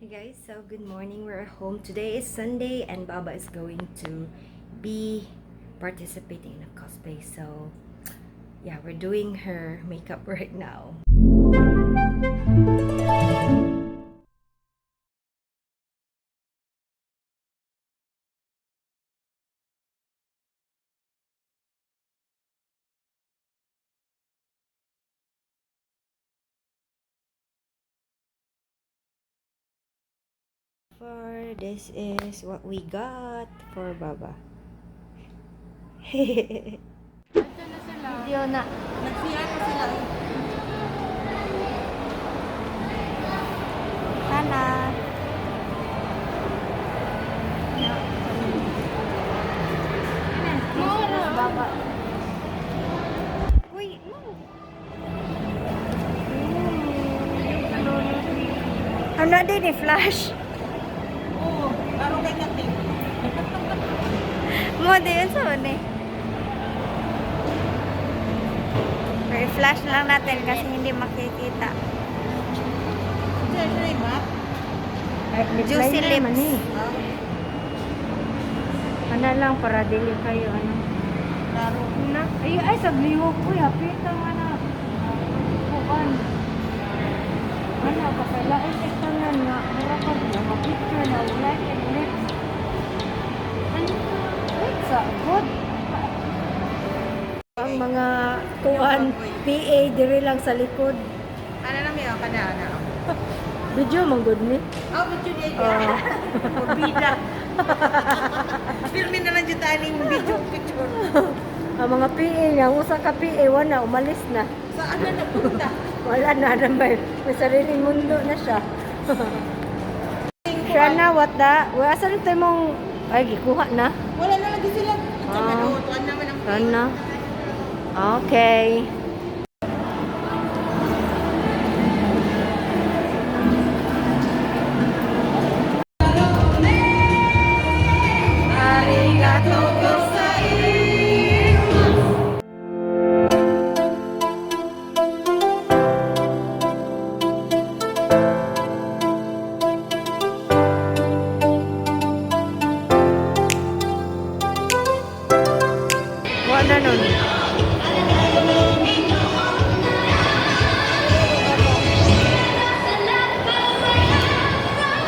Hey guys, so good morning. We're home. Today is Sunday and Baabaa is going to be participating in a cosplay. So yeah, we're doing her makeup right now. For this is what we got for Baabaa. Video na. Nagsiya na sila. Hana. Baabaa. Uy, no. Ano din ni flash? Oo, parang kay Kati. Mo din sa ni. I-flash lang natin kasi hindi makikita. Siya ba? Juicy lips. Ano lang para dili kayo ano. Laro. Na, ay sabliho ko hapita nga. Kuan. Ano pa pala tangan nga mura pa na picture na wala and lips. Ano it's a good. Ang mga kuan PA diri lang sa likod. Ano na may kada na. Video man good ni. Oh, video niya. Bida. Filmin na lang dyan tayo ng video picture. Ang mga PA niya, usa ka PA wala umalis na. Saan na napunta? Wala na may sariling mundo na siya. Siya na, what the? Wala saan ito mong... Ay, gikuha na. Wala na lagi sila. Tuan naman ang Tuan na. Okay. Arigato gozaimasu. Wala nun.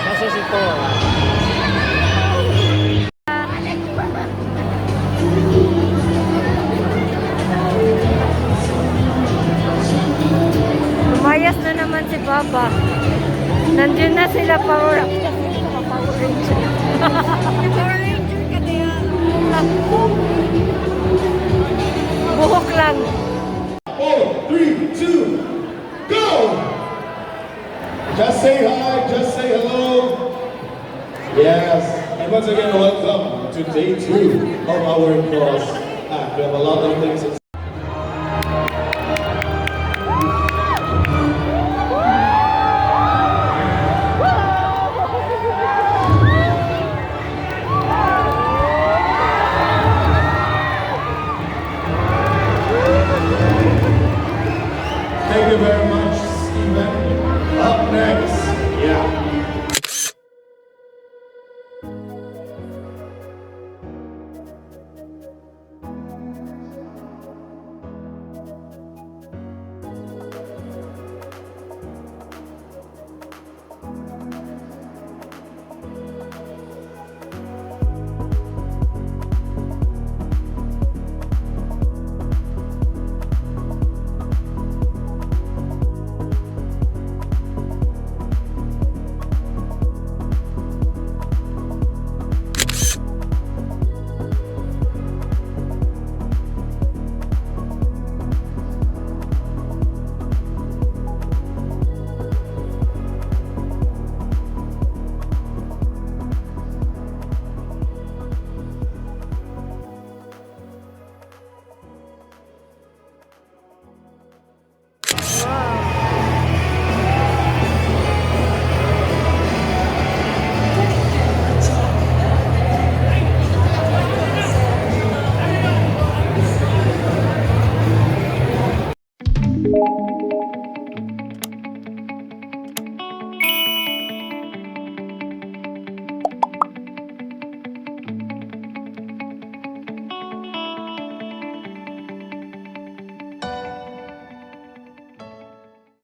Nasa si Paul. Lumayas na naman si Baabaa. Nandiyan na sila Power Ranger. Power Ranger ka diya. Buhok lang. 4, 3, 2, go! Just say hi, just say hello. Yes, and once again, welcome to day 2 of our course. We have a lot of things